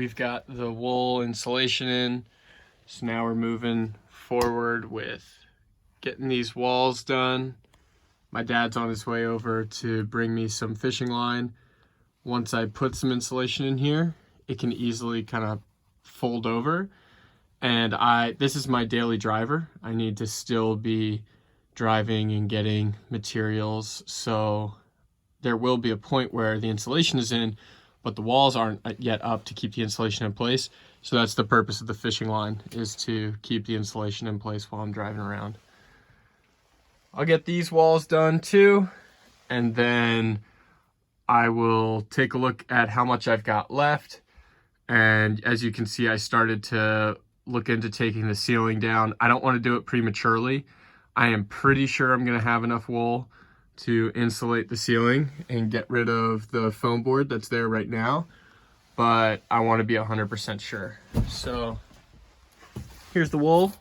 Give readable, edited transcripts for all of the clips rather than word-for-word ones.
we've got the wool insulation in, so now we're moving forward with getting these walls done. My dad's on his way over to bring me some fishing line. Once I put some insulation in here, it can easily kind of fold over. And this is my daily driver. I need to still be driving and getting materials. So there will be a point where the insulation is in, but the walls aren't yet up to keep the insulation in place. So that's the purpose of the fishing line, is to keep the insulation in place while I'm driving around. I'll get these walls done too, and then I will take a look at how much I've got left. And as you can see, I started to look into taking the ceiling down. I don't want to do it prematurely. I am pretty sure I'm going to have enough wool to insulate the ceiling and get rid of the foam board that's there right now, but I want to be 100% sure. So here's the wool.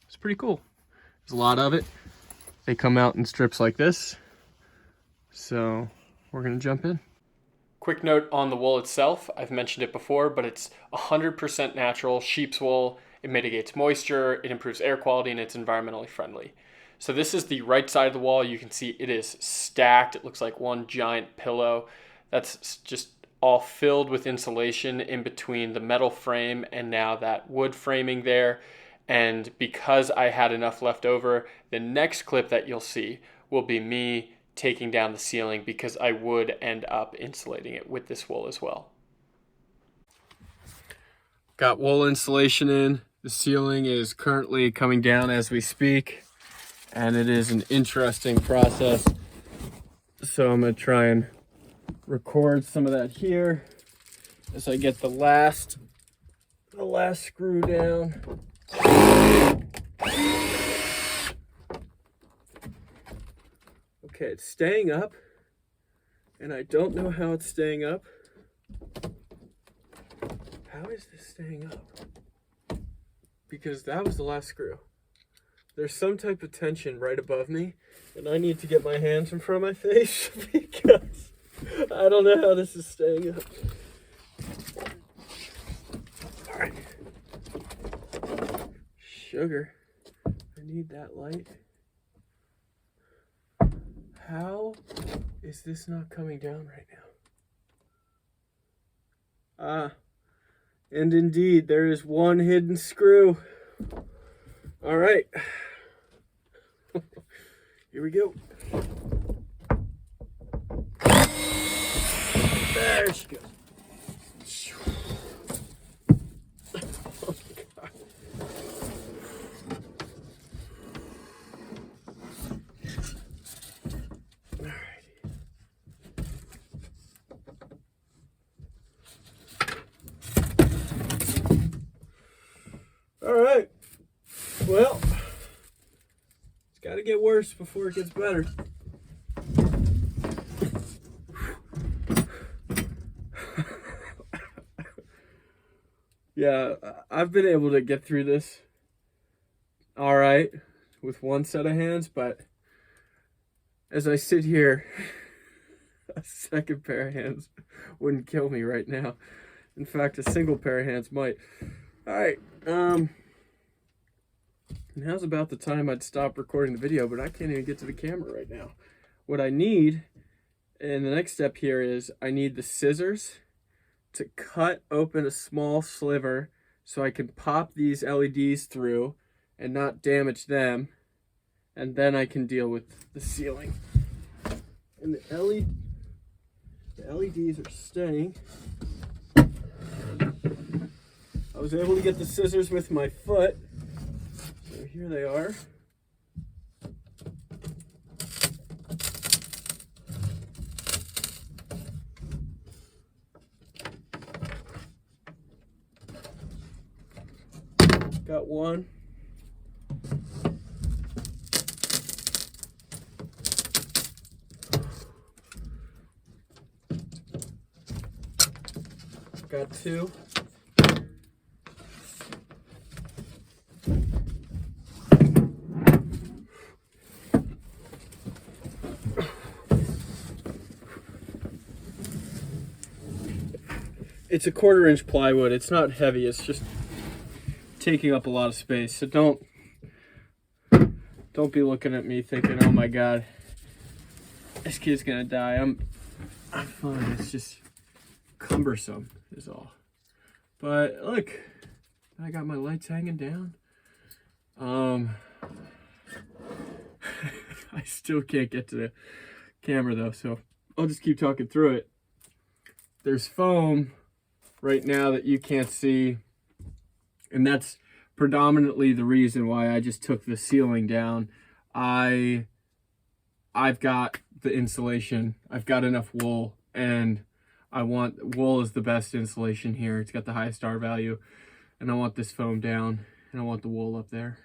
It's pretty cool. There's a lot of it. They come out in strips like this. So we're gonna jump in. Quick note on the wool itself. I've mentioned it before, but it's 100% natural sheep's wool. It mitigates moisture, it improves air quality, and it's environmentally friendly. So this is the right side of the wall. You can see it is stacked. It looks like one giant pillow. That's just all filled with insulation in between the metal frame and now that wood framing there. And because I had enough left over, the next clip that you'll see will be me taking down the ceiling, because I would end up insulating it with this wool as well. Got wool insulation in. The ceiling is currently coming down as we speak, and it is an interesting process. So I'm gonna try and record some of that here as I get the last screw down. Okay, it's staying up, and I don't know how it's staying up. How is this staying up? Because that was the last screw. There's some type of tension right above me, and I need to get my hands in front of my face because I don't know how this is staying up. All right. Sugar. I need that light. How is this not coming down right now? And indeed, there is one hidden screw. All right. Here we go. There she goes. All right, well, it's got to get worse before it gets better. Yeah, I've been able to get through this all right with one set of hands, but as I sit here, a second pair of hands wouldn't kill me right now. In fact, a single pair of hands might. All right, now's about the time I'd stop recording the video, but I can't even get to the camera right now. What I need, and the next step here is I need the scissors to cut open a small sliver so I can pop these LEDs through and not damage them, and then I can deal with the ceiling. And the LEDs are staying. I was able to get the scissors with my foot, so here they are. Got one. Got two. it's a 1/4 inch plywood. It's not heavy. It's just taking up a lot of space. So don't be looking at me thinking, oh my God, this kid's gonna die. I'm fine. It's just cumbersome is all. But look, I got my lights hanging down. I still can't get to the camera though, so I'll just keep talking through it. There's foam right now that you can't see, and that's predominantly the reason why I just took the ceiling down. I've got the insulation, I've got enough wool, and wool is the best insulation here. It's got the highest R value, and I want this foam down, and I want the wool up there.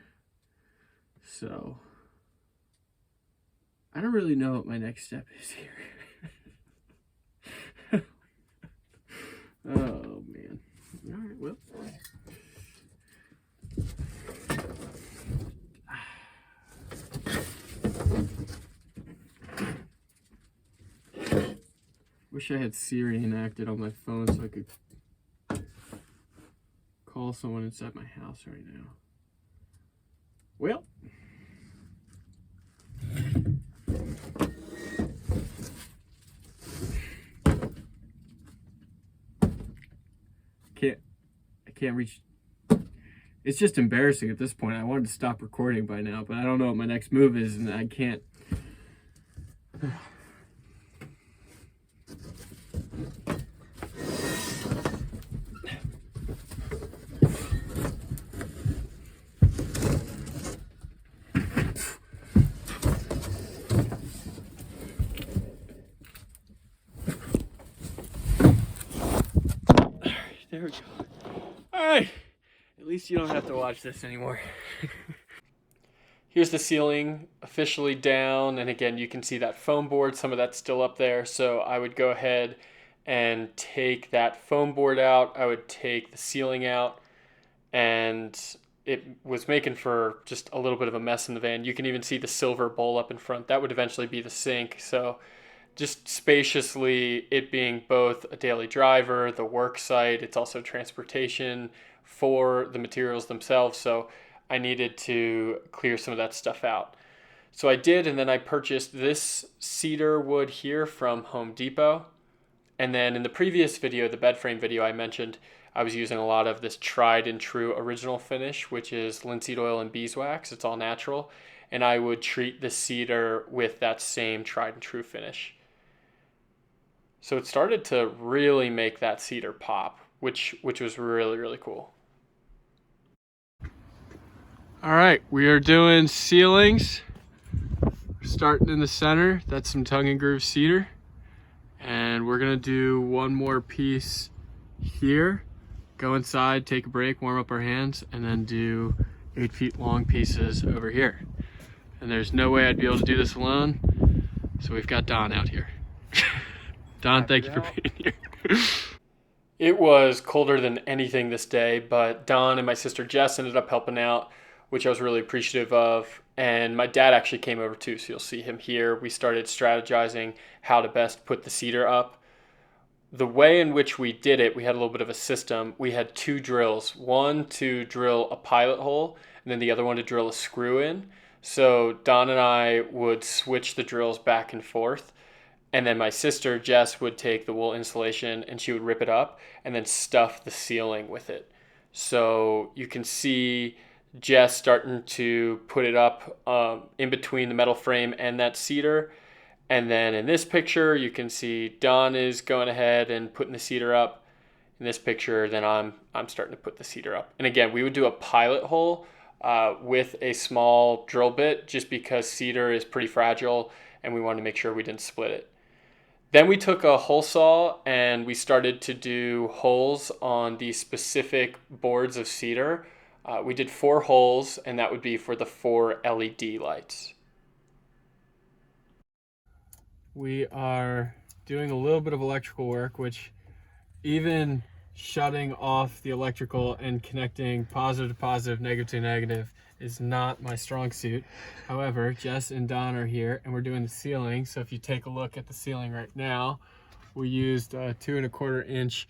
So I don't really know what my next step is here. Oh man. All right, well. Wish I had Siri enacted on my phone so I could call someone inside my house right now. Well. I can't reach. It's just embarrassing at this point. I wanted to stop recording by now, but I don't know what my next move is, and I can't. There we go. All right. At least you don't have to watch this anymore. Here's the ceiling officially down. And again, you can see that foam board. Some of that's still up there. So I would go ahead and take that foam board out. I would take the ceiling out. And it was making for just a little bit of a mess in the van. You can even see the silver bowl up in front. That would eventually be the sink. So just spaciously, it being both a daily driver, the work site, it's also transportation for the materials themselves. So I needed to clear some of that stuff out. So I did, and then I purchased this cedar wood here from Home Depot. And then in the previous video, the bed frame video, I mentioned I was using a lot of this tried and true original finish, which is linseed oil and beeswax. It's all natural. And I would treat the cedar with that same tried and true finish. So it started to really make that cedar pop, which was really, really cool. All right, we are doing ceilings. We're starting in the center. That's some tongue and groove cedar. And we're gonna do one more piece here. Go inside, take a break, warm up our hands, and then do 8 feet long pieces over here. And there's no way I'd be able to do this alone. So we've got Don out here. Don, thank you for being here. It was colder than anything this day, but Don and my sister Jess ended up helping out, which I was really appreciative of. And my dad actually came over too, so you'll see him here. We started strategizing how to best put the cedar up. The way in which we did it, we had a little bit of a system. We had 2 drills, one to drill a pilot hole, and then the other one to drill a screw in. So Don and I would switch the drills back and forth. And then my sister, Jess, would take the wool insulation and she would rip it up and then stuff the ceiling with it. So you can see Jess starting to put it up in between the metal frame and that cedar. And then in this picture, you can see Don is going ahead and putting the cedar up. In this picture, then I'm starting to put the cedar up. And again, we would do a pilot hole with a small drill bit just because cedar is pretty fragile and we wanted to make sure we didn't split it. Then we took a hole saw and we started to do holes on the specific boards of cedar. We did 4 holes, and that would be for the 4 LED lights. We are doing a little bit of electrical work, which even shutting off the electrical and connecting positive to positive, negative to negative is not my strong suit. However, Jess and Don are here and we're doing the ceiling. So if you take a look at the ceiling right now, we used a 2 1/4 inch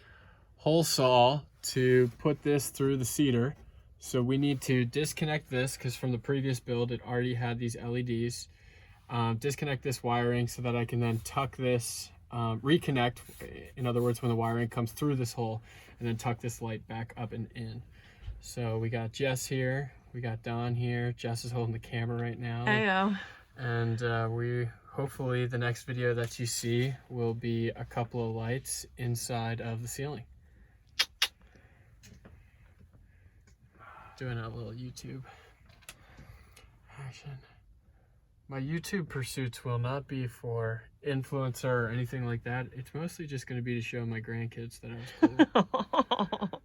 hole saw to put this through the cedar. So we need to disconnect this because from the previous build, it already had these LEDs. Disconnect this wiring so that I can then tuck this, reconnect, in other words, when the wiring comes through this hole, and then tuck this light back up and in. So we got Jess here, we got Don here. Jess is holding the camera right now. Heyo. And we hopefully the next video that you see will be a couple of lights inside of the ceiling. Doing a little YouTube action. My YouTube pursuits will not be for influencer or anything like that. It's mostly just going to be to show my grandkids that I was cool.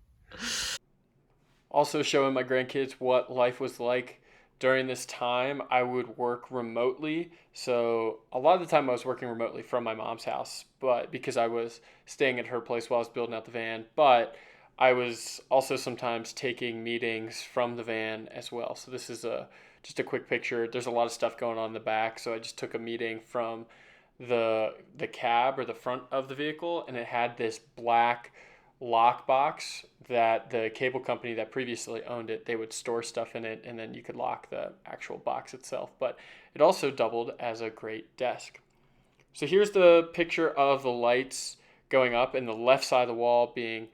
Also showing my grandkids what life was like during this time. I would work remotely. So a lot of the time I was working remotely from my mom's house, but because I was staying at her place while I was building out the van, but I was also sometimes taking meetings from the van as well. So this is just a quick picture. There's a lot of stuff going on in the back. So I just took a meeting from the cab or the front of the vehicle, and it had this black lock box that the cable company that previously owned it, they would store stuff in it, and then you could lock the actual box itself. But it also doubled as a great desk. So here's the picture of the lights going up, and the left side of the wall being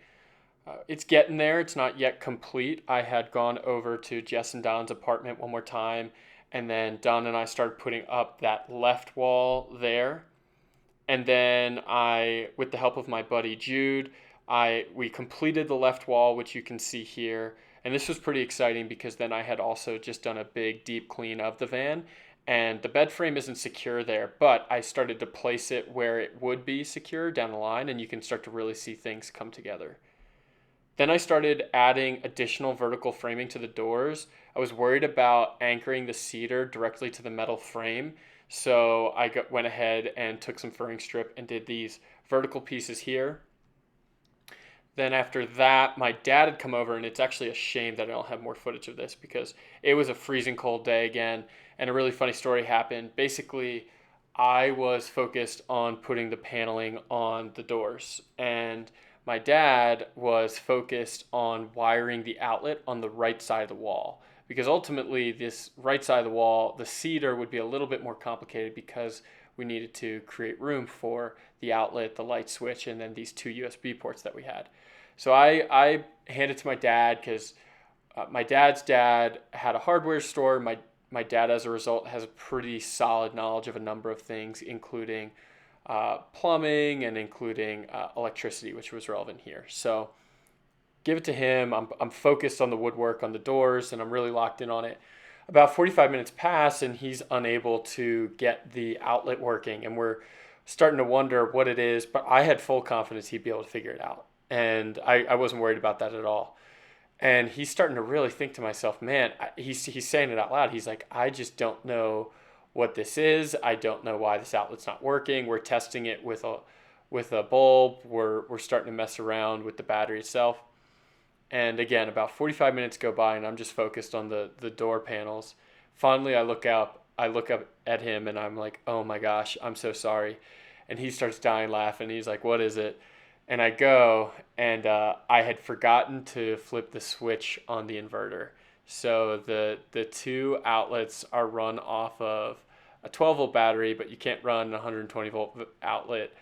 it's getting there. It's not yet complete. I had gone over to Jess and Don's apartment one more time, and then Don and I started putting up that left wall there. And then with the help of my buddy Jude, we completed the left wall, which you can see here. And this was pretty exciting because then I had also just done a big deep clean of the van, and the bed frame isn't secure there, but I started to place it where it would be secure down the line, and you can start to really see things come together. Then I started adding additional vertical framing to the doors. I was worried about anchoring the cedar directly to the metal frame, so I went ahead and took some furring strip and did these vertical pieces here. Then after that, my dad had come over, and it's actually a shame that I don't have more footage of this because it was a freezing cold day again, and a really funny story happened. Basically, I was focused on putting the paneling on the doors, and my dad was focused on wiring the outlet on the right side of the wall, because ultimately this right side of the wall, the cedar would be a little bit more complicated because we needed to create room for the outlet, the light switch, and then these two USB ports that we had. So I handed it to my dad because my dad's dad had a hardware store. My dad, as a result, has a pretty solid knowledge of a number of things, including plumbing and including electricity, which was relevant here. So give it to him. I'm focused on the woodwork on the doors, and I'm really locked in on it. About 45 minutes pass, and he's unable to get the outlet working, and we're starting to wonder what it is, but I had full confidence he'd be able to figure it out, and I wasn't worried about that at all. And he's starting to really think to myself, man, he's saying it out loud. He's like, I just don't know what this is. I don't know why this outlet's not working. We're testing it with a bulb. We're starting to mess around with the battery itself. And again, about 45 minutes go by, and I'm just focused on the door panels. Finally, I look up at him, and I'm like, oh my gosh, I'm so sorry. And he starts dying laughing. He's like, what is it? And I go, and I had forgotten to flip the switch on the inverter. So the two outlets are run off of a 12 volt battery, but you can't run a 120 volt outlet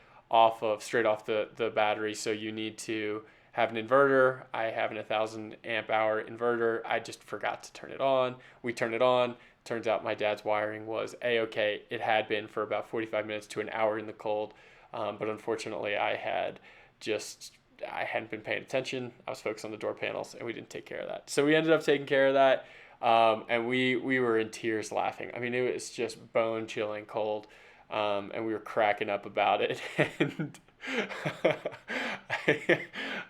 straight off the battery. So you need to have an inverter. I have an 1,000 amp hour inverter. I just forgot to turn it on. We turned it on. Turns out my dad's wiring was A-okay. It had been for about 45 minutes to an hour in the cold. But unfortunately I hadn't been paying attention. I was focused on the door panels, and we didn't take care of that. So we ended up taking care of that. And we were in tears laughing. I mean, it was just bone chilling cold. And we were cracking up about it. And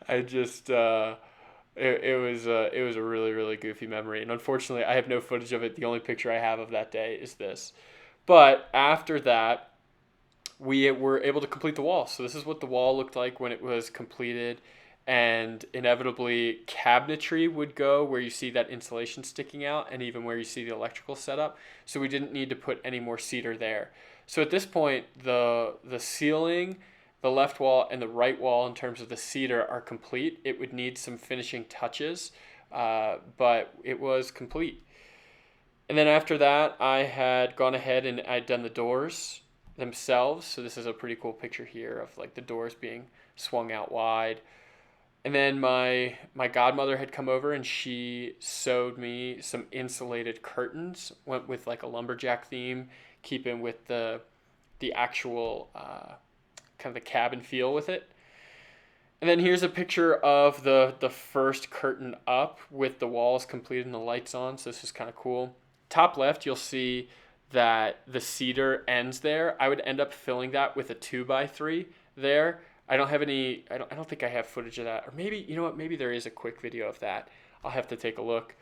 I just, it was a really, really goofy memory. And unfortunately, I have no footage of it. The only picture I have of that day is this. But after that, we were able to complete the wall. So this is what the wall looked like when it was completed. And inevitably, cabinetry would go where you see that insulation sticking out, and even where you see the electrical setup. So we didn't need to put any more cedar there. So at this point, the ceiling The left wall and the right wall, in terms of the cedar, are complete. It would need some finishing touches, but it was complete. And then after that, I had gone ahead and I'd done the doors themselves. So this is a pretty cool picture here of like the doors being swung out wide. And then my godmother had come over and she sewed me some insulated curtains. Went with like a lumberjack theme, keeping with the actual kind of the cabin feel with it. And then here's a picture of the first curtain up with the walls completed and the lights on. So this is kind of cool. Top left, you'll see that the cedar ends there. I would end up filling that with a 2x3 there. I don't have any. I don't think I have footage of that. Or maybe, you know what? Maybe there is a quick video of that. I'll have to take a look.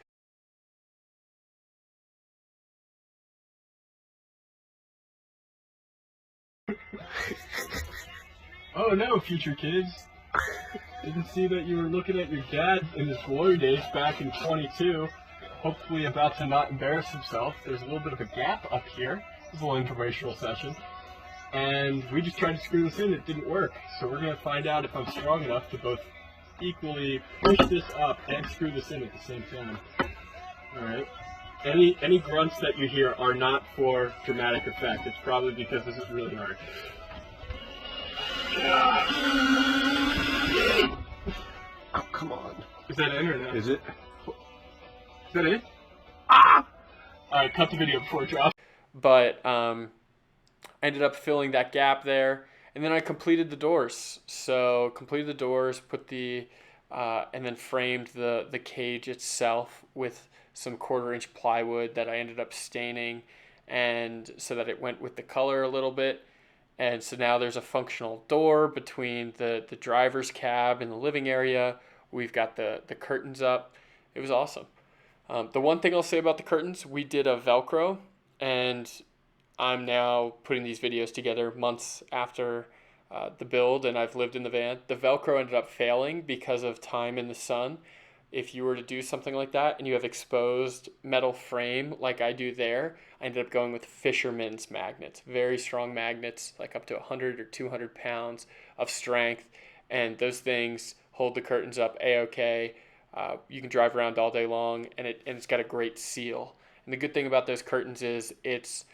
Oh no, future kids. Didn't see that you were looking at your dad in his glory days back in 22. Hopefully about to not embarrass himself. There's a little bit of a gap up here. This is a little informational session. And we just tried to screw this in. It didn't work. So we're going to find out if I'm strong enough to both equally push this up and screw this in at the same time. Alright. Any grunts that you hear are not for dramatic effect. It's probably because this is really hard. Oh, come on. Is that in or no? Is it? Is that it? Ah! Alright, cut the video before it drops. But I ended up filling that gap there, and then I completed the doors. So completed the doors, put the and then framed the cage itself with some 1/4-inch plywood that I ended up staining, and so that it went with the color a little bit. And so now there's a functional door between the driver's cab and the living area. We've got the curtains up. It was awesome. The one thing I'll say about the curtains, we did a Velcro, and I'm now putting these videos together months after the build, and I've lived in the van. The Velcro ended up failing because of time in the sun. If you were to do something like that and you have exposed metal frame like I do there, I ended up going with fisherman's magnets. Very strong magnets, like up to 100 or 200 pounds of strength, and those things hold the curtains up A-OK. You can drive around all day long, and it's got a great seal. And the good thing about those curtains is it's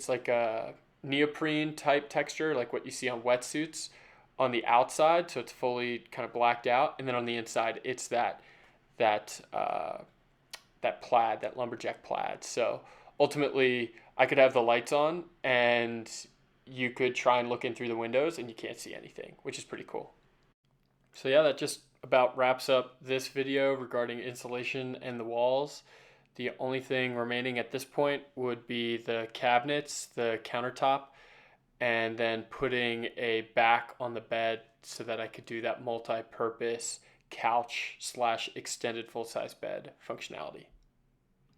like a neoprene type texture, like what you see on wetsuits on the outside, so it's fully kind of blacked out, and then on the inside it's that plaid, that lumberjack plaid. So ultimately I could have the lights on and you could try and look in through the windows and you can't see anything, which is pretty cool. So yeah, that just about wraps up this video regarding insulation and the walls. The only thing remaining at this point would be the cabinets, the countertop, and then putting a back on the bed so that I could do that multi-purpose couch / extended full-size bed functionality.